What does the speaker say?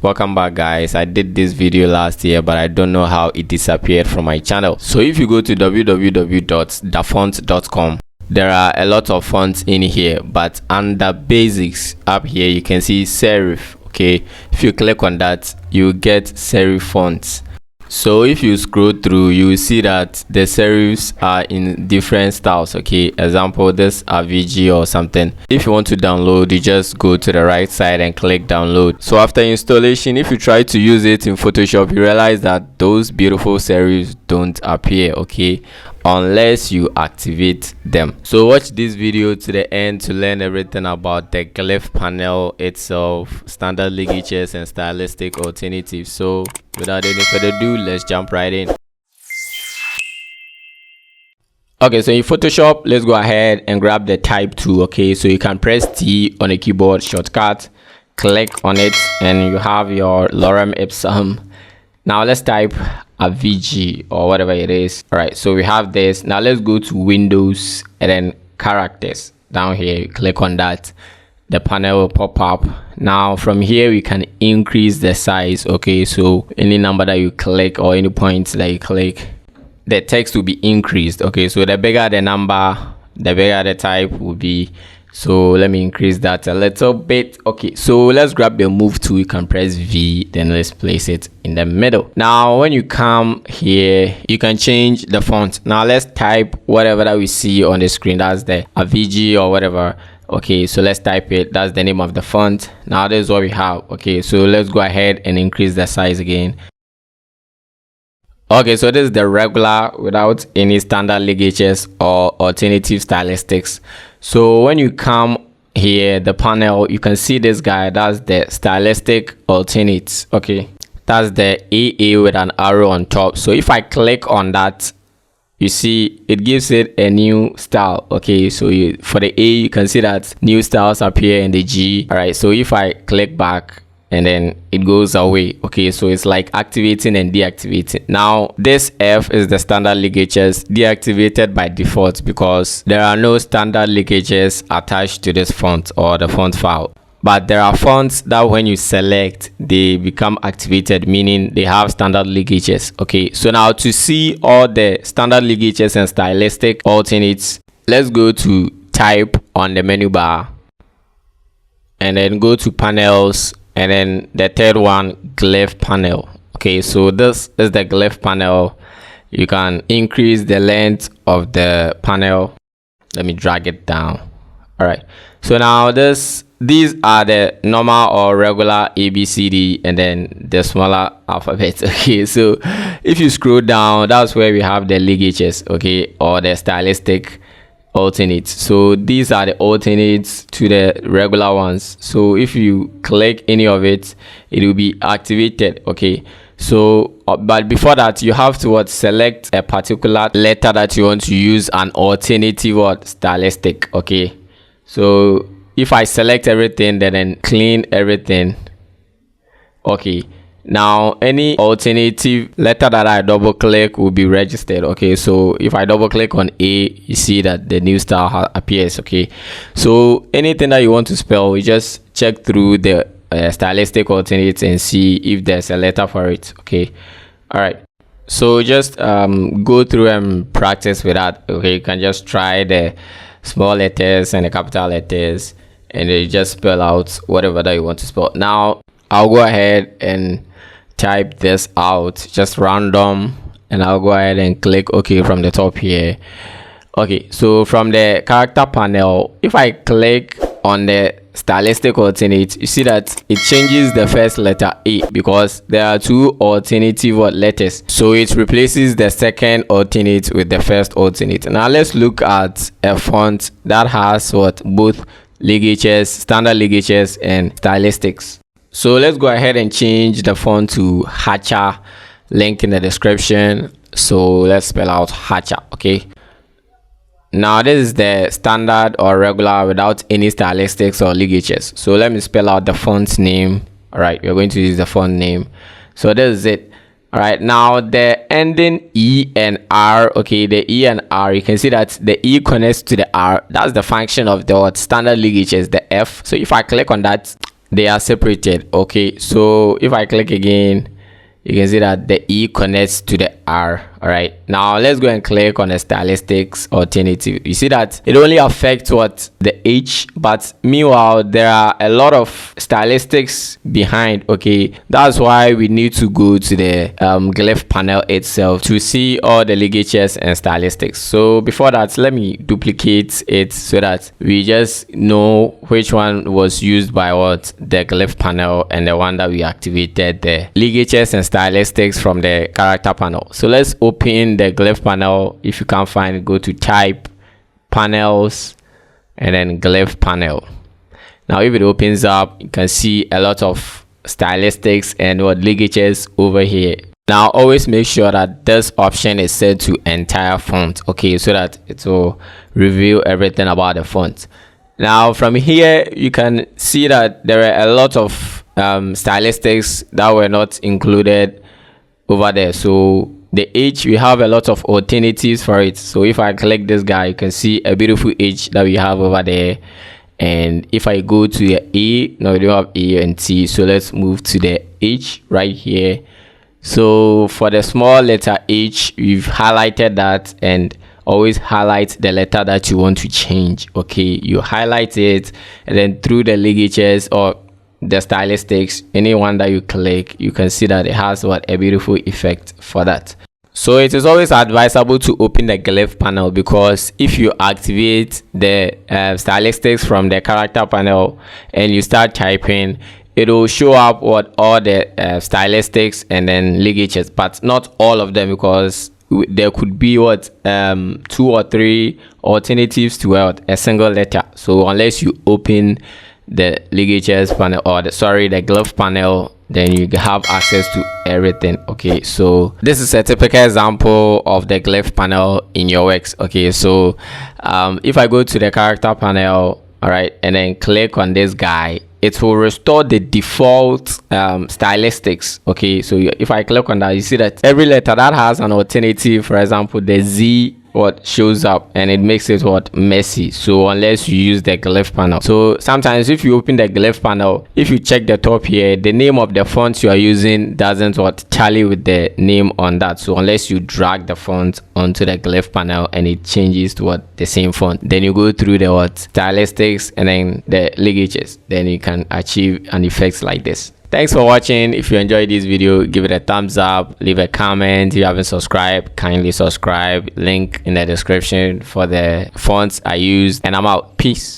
Welcome back, guys. I did this video last year, but I don't know how it disappeared from my channel. So if you go to www.dafont.com, there are a lot of fonts in here, but under basics up here you can see serif. Okay, if you click on that, you get serif fonts. So if you scroll through, you will see that the serifs are in different styles. Okay, example, this VG or something. If you want to download, you just go to the right side and click download. So after installation, if you try to use it in Photoshop, you realize that those beautiful serifs don't appear, okay, unless you activate them. So watch this video to the end to learn everything about the glyph panel itself, standard ligatures and stylistic alternatives. So without any further ado, let's jump right in. Okay, so in Photoshop, let's go ahead and grab the type tool. Okay, so you can press T on a keyboard shortcut, click on it, and you have your lorem ipsum. Now let's type a VG or whatever it is. All right, so we have this. Now let's go to Windows and then characters. Down here, click on that. The panel will pop up. Now from here we can increase the size. Okay, so any number that you click or any points that you click, the text will be increased. Okay, so the bigger the number, the bigger the type will be. So let me increase that a little bit. Okay, so let's grab the move tool. You can press V, then let's place it in the middle. Now when you come here, you can change the font. Now let's type whatever that we see on the screen. That's the VG or whatever. Okay, so let's type it. That's the name of the font. Now this is what we have. Okay, so let's go ahead and increase the size again. Okay, so this is the regular without any standard ligatures or alternative stylistics. So when you come here, the panel, you can see this guy. That's the stylistic alternates. Okay, that's the AA with an arrow on top. So if I click on that, you see it gives it a new style. Okay, so for the A, you can see that new styles appear in the G. All right, so if I click back and then it goes away. Okay, so it's like activating and deactivating. Now this F is the standard ligatures, deactivated by default because there are no standard ligatures attached to this font or the font file. But there are fonts that when you select, they become activated, meaning they have standard ligatures. Okay, so now to see all the standard ligatures and stylistic alternates, let's go to type on the menu bar and then go to panels, and then the third one, glyph panel. Okay, so this is the glyph panel. You can increase the length of the panel. Let me drag it down. All right, so now these are the normal or regular ABCD and then the smaller alphabet. Okay, so if you scroll down, that's where we have the ligatures, okay, or the stylistic alternates. So these are the alternates to the regular ones. So if you click any of it, it will be activated. Okay, so but before that, you have to select a particular letter that you want to use an alternative stylistic. Okay, so if I select everything, then clean everything. Okay, now any alternative letter that I double click will be registered. Okay, so if I double click on A, you see that the new style appears. Okay, so anything that you want to spell, you just check through the stylistic alternates and see if there's a letter for it. Okay, all right, so just go through and practice with that. Okay, you can just try the small letters and the capital letters and you just spell out whatever that you want to spell. Now I'll go ahead and type this out, just random, and I'll go ahead and click OK from the top here. Okay, so from the character panel, if I click on the stylistic alternate, you see that it changes the first letter A because there are two alternative letters, so it replaces the second alternate with the first alternate. Now let's look at a font that has both ligatures, standard ligatures and stylistics. So let's go ahead and change the font to Hatcher, link in the description. So let's spell out Hatcher. Okay, now this is the standard or regular without any stylistics or ligatures. So let me spell out the font name. All right, we're going to use the font name. So this is it. All right, now the ending E and R. Okay, the E and R, you can see that the E connects to the R. That's the function of the standard ligatures, the F. So if I click on that, they are separated. Okay, so if I click again, you can see that the E connects to the R. All right, now let's go and click on the stylistics alternative. You see that it only affects what the H, but meanwhile there are a lot of stylistics behind. Okay, that's why we need to go to the glyph panel itself to see all the ligatures and stylistics. So before that, let me duplicate it so that we just know which one was used by what the glyph panel and the one that we activated the ligatures and stylistics from the character panel. So let's open the glyph panel. If you can't find it, go to type, panels, and then glyph panel. Now if it opens up, you can see a lot of stylistics and what ligatures over here. Now always make sure that this option is set to entire font, okay, so that it will reveal everything about the font. Now from here you can see that there are a lot of stylistics that were not included over there. So the H, we have a lot of alternatives for it. So if I click this guy, you can see a beautiful H that we have over there. And if I go to the A, no, we don't have A and T, so let's move to the H right here. So for the small letter H, we've highlighted that, and always highlight the letter that you want to change. Okay, you highlight it, and then through the ligatures or the stylistics, anyone that you click, you can see that it has what a beautiful effect for that. So it is always advisable to open the glyph panel, because if you activate the stylistics from the character panel and you start typing, it will show up what all the stylistics and then ligatures, but not all of them, because there could be what 2 or 3 alternatives to what a single letter. So unless you open the ligatures panel, or the glyph panel, then you have access to everything. Okay, so this is a typical example of the glyph panel in your works. Okay, so if I go to the character panel, all right, and then click on this guy, it will restore the default stylistics. Okay, so if I click on that, you see that every letter that has an alternative, for example the Z, what shows up, and it makes it what messy. So unless you use the glyph panel, so sometimes if you open the glyph panel, if you check the top here, the name of the font you are using doesn't what tally with the name on that. So unless you drag the font onto the glyph panel and it changes to what the same font, then you go through the what stylistics and then the ligatures, then you can achieve an effect like this. Thanks for watching. If you enjoyed this video, give it a thumbs up, leave a comment. If you haven't subscribed, kindly subscribe. Link in the description for the fonts I use, and I'm out. Peace.